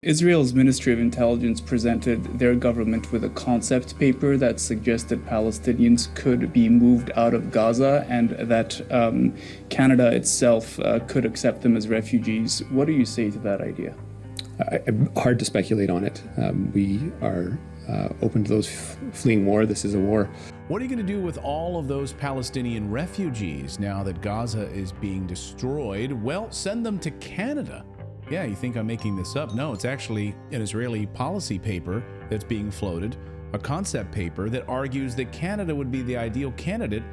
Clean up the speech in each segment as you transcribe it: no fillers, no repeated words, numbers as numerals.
Israel's Ministry of Intelligence presented their government with a concept paper that suggested Palestinians could be moved out of Gaza and that Canada itself could accept them as refugees. What do you say to that idea? Hard to speculate on it. We are open to those fleeing war. This is a war. What are you going to do with all of those Palestinian refugees now that Gaza is being destroyed? Well, send them to Canada. Yeah, you think I'm making this up? No, it's actually an Israeli policy paper that's being floated, a concept paper that argues that Canada would be the ideal candidate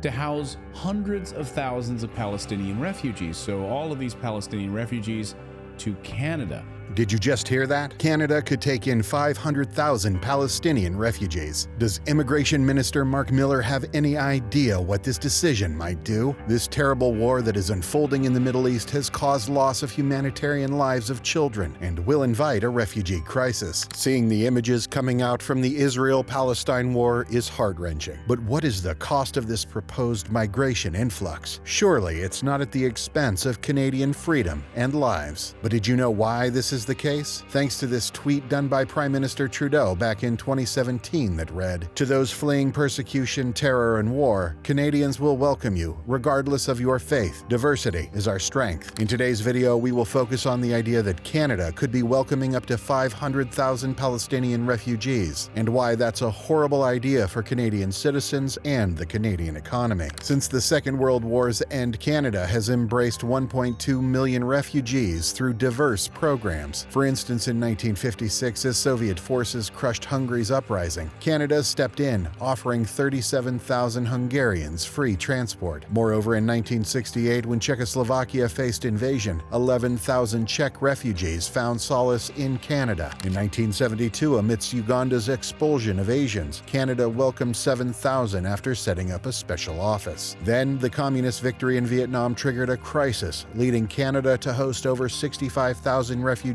to house hundreds of thousands of Palestinian refugees. So all of these Palestinian refugees to Canada. Did you just hear that? Canada could take in 500,000 Palestinian refugees. Does Immigration Minister Mark Miller have any idea what this decision might do? This terrible war that is unfolding in the Middle East has caused loss of humanitarian lives of children and will invite a refugee crisis. Seeing the images coming out from the Israel-Palestine war is heart-wrenching. But what is the cost of this proposed migration influx? Surely it's not at the expense of Canadian freedom and lives. But did you know why this is the case? Thanks to this tweet done by Prime Minister Trudeau back in 2017 that read, "To those fleeing persecution, terror, and war, Canadians will welcome you, regardless of your faith. Diversity is our strength." In today's video, we will focus on the idea that Canada could be welcoming up to 500,000 Palestinian refugees, and why that's a horrible idea for Canadian citizens and the Canadian economy. Since the Second World War's end, Canada has embraced 1.2 million refugees through diverse programs. For instance, in 1956, as Soviet forces crushed Hungary's uprising, Canada stepped in, offering 37,000 Hungarians free transport. Moreover, in 1968, when Czechoslovakia faced invasion, 11,000 Czech refugees found solace in Canada. In 1972, amidst Uganda's expulsion of Asians, Canada welcomed 7,000 after setting up a special office. Then, the communist victory in Vietnam triggered a crisis, leading Canada to host over 65,000 refugees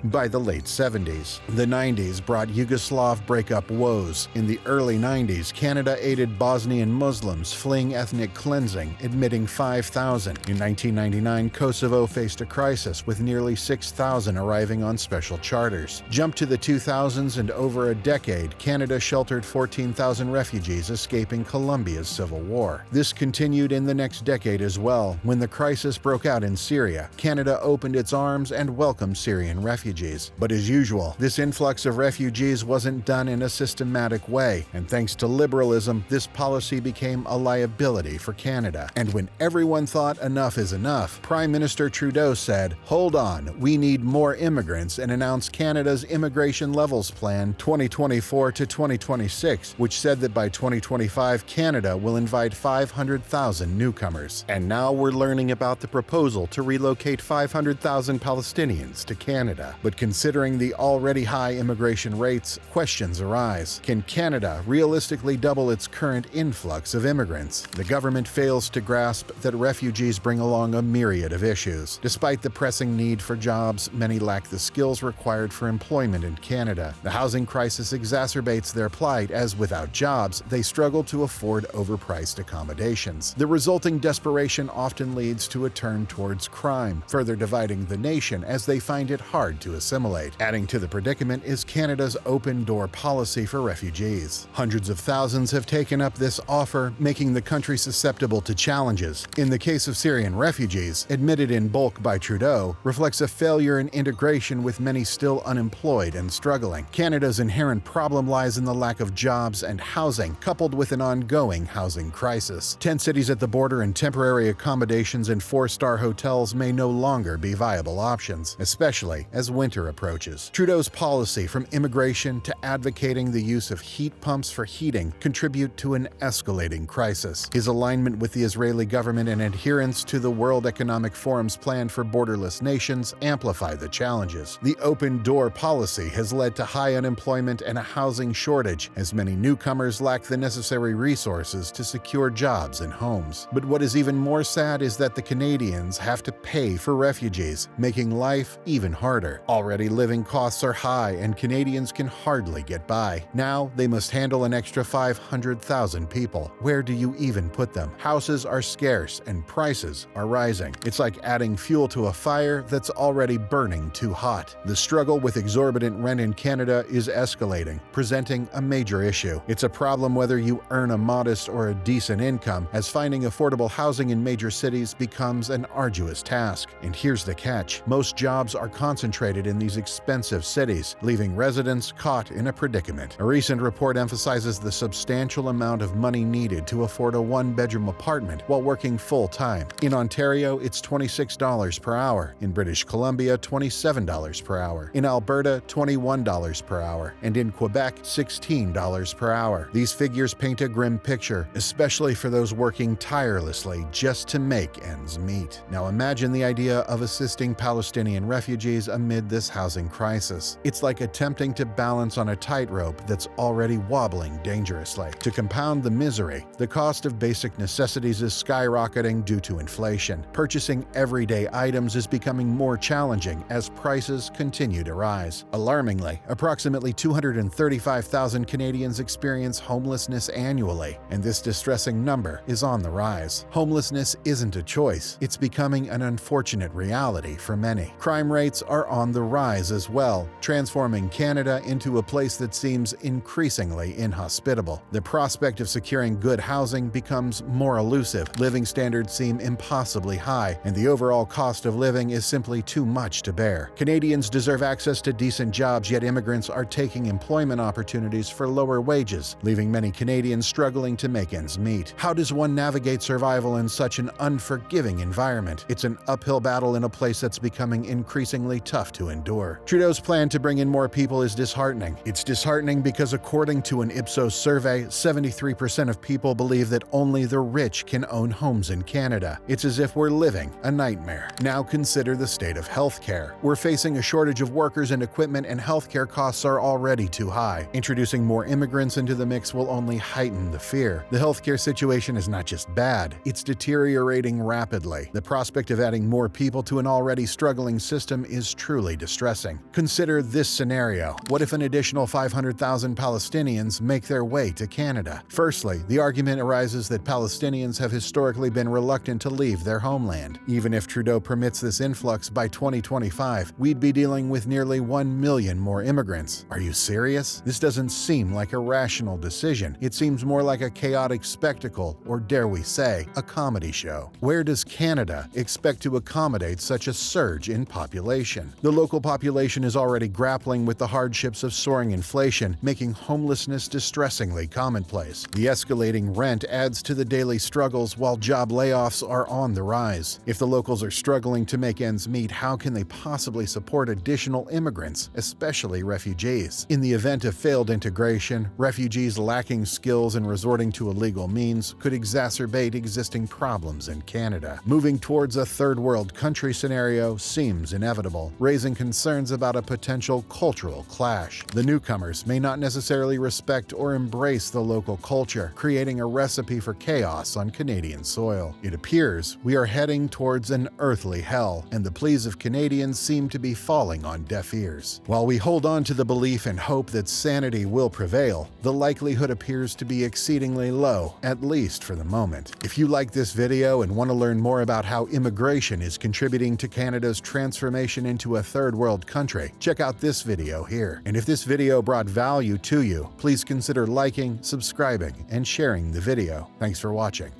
by the late 70s. The 90s brought Yugoslav breakup woes. In the early 90s, Canada aided Bosnian Muslims fleeing ethnic cleansing, admitting 5,000. In 1999, Kosovo faced a crisis with nearly 6,000 arriving on special charters. Jump to the 2000s and over a decade, Canada sheltered 14,000 refugees escaping Colombia's civil war. This continued in the next decade as well. When the crisis broke out in Syria, Canada opened its arms and welcomed Syrian refugees. But as usual, this influx of refugees wasn't done in a systematic way, and thanks to liberalism, this policy became a liability for Canada. And when everyone thought enough is enough, Prime Minister Trudeau said, "Hold on, we need more immigrants," and announced Canada's Immigration Levels Plan 2024 to 2026, which said that by 2025, Canada will invite 500,000 newcomers. And now we're learning about the proposal to relocate 500,000 Palestinians to Canada. But considering the already high immigration rates, questions arise. Can Canada realistically double its current influx of immigrants? The government fails to grasp that refugees bring along a myriad of issues. Despite the pressing need for jobs, many lack the skills required for employment in Canada. The housing crisis exacerbates their plight as, without jobs, they struggle to afford overpriced accommodations. The resulting desperation often leads to a turn towards crime, further dividing the nation as they find it hard to assimilate. Adding to the predicament is Canada's open-door policy for refugees. Hundreds of thousands have taken up this offer, making the country susceptible to challenges. In the case of Syrian refugees, admitted in bulk by Trudeau, reflects a failure in integration with many still unemployed and struggling. Canada's inherent problem lies in the lack of jobs and housing, coupled with an ongoing housing crisis. Tent cities at the border and temporary accommodations in four-star hotels may no longer be viable options, especially as winter approaches. Trudeau's policy, from immigration to advocating the use of heat pumps for heating, contribute to an escalating crisis. His alignment with the Israeli government and adherence to the World Economic Forum's plan for borderless nations amplify the challenges. The open-door policy has led to high unemployment and a housing shortage, as many newcomers lack the necessary resources to secure jobs and homes. But what is even more sad is that the Canadians have to pay for refugees, making life even harder. Already living costs are high and Canadians can hardly get by. Now they must handle an extra 500,000 people. Where do you even put them? Houses are scarce and prices are rising. It's like adding fuel to a fire that's already burning too hot. The struggle with exorbitant rent in Canada is escalating, presenting a major issue. It's a problem whether you earn a modest or a decent income, as finding affordable housing in major cities becomes an arduous task. And here's the catch: most jobs are concentrated in these expensive cities, leaving residents caught in a predicament. A recent report emphasizes the substantial amount of money needed to afford a one-bedroom apartment while working full-time. In Ontario, it's $26 per hour. In British Columbia, $27 per hour. In Alberta, $21 per hour. And in Quebec, $16 per hour. These figures paint a grim picture, especially for those working tirelessly just to make ends meet. Now imagine the idea of assisting Palestinian refugees amid this housing crisis. It's like attempting to balance on a tightrope that's already wobbling dangerously. To compound the misery, the cost of basic necessities is skyrocketing due to inflation. Purchasing everyday items is becoming more challenging as prices continue to rise. Alarmingly, approximately 235,000 Canadians experience homelessness annually, and this distressing number is on the rise. Homelessness isn't a choice, it's becoming an unfortunate reality for many. Crime rates are on the rise as well, transforming Canada into a place that seems increasingly inhospitable. The prospect of securing good housing becomes more elusive, living standards seem impossibly high, and the overall cost of living is simply too much to bear. Canadians deserve access to decent jobs, yet immigrants are taking employment opportunities for lower wages, leaving many Canadians struggling to make ends meet. How does one navigate survival in such an unforgiving environment? It's an uphill battle in a place that's becoming increasingly tough to endure. Trudeau's plan to bring in more people is disheartening. It's disheartening because according to an Ipsos survey, 73% of people believe that only the rich can own homes in Canada. It's as if we're living a nightmare. Now consider the state of healthcare. We're facing a shortage of workers and equipment, and healthcare costs are already too high. Introducing more immigrants into the mix will only heighten the fear. The healthcare situation is not just bad, it's deteriorating rapidly. The prospect of adding more people to an already struggling system is truly distressing. Consider this scenario. What if an additional 500,000 Palestinians make their way to Canada? Firstly, the argument arises that Palestinians have historically been reluctant to leave their homeland. Even if Trudeau permits this influx by 2025, we'd be dealing with nearly 1 million more immigrants. Are you serious? This doesn't seem like a rational decision. It seems more like a chaotic spectacle, or dare we say, a comedy show. Where does Canada expect to accommodate such a surge in population? The local population is already grappling with the hardships of soaring inflation, making homelessness distressingly commonplace. The escalating rent adds to the daily struggles, while job layoffs are on the rise. If the locals are struggling to make ends meet, how can they possibly support additional immigrants, especially refugees? In the event of failed integration, refugees lacking skills and resorting to illegal means could exacerbate existing problems in Canada. Moving towards a third world country scenario seems inevitable, raising concerns about a potential cultural clash. The newcomers may not necessarily respect or embrace the local culture, creating a recipe for chaos on Canadian soil. It appears we are heading towards an earthly hell, and the pleas of Canadians seem to be falling on deaf ears. While we hold on to the belief and hope that sanity will prevail, the likelihood appears to be exceedingly low, at least for the moment. If you like this video and want to learn more about how immigration is contributing to Canada's transformation into a third world country, check out this video here. And if this video brought value to you, please consider liking, subscribing, and sharing the video. Thanks for watching.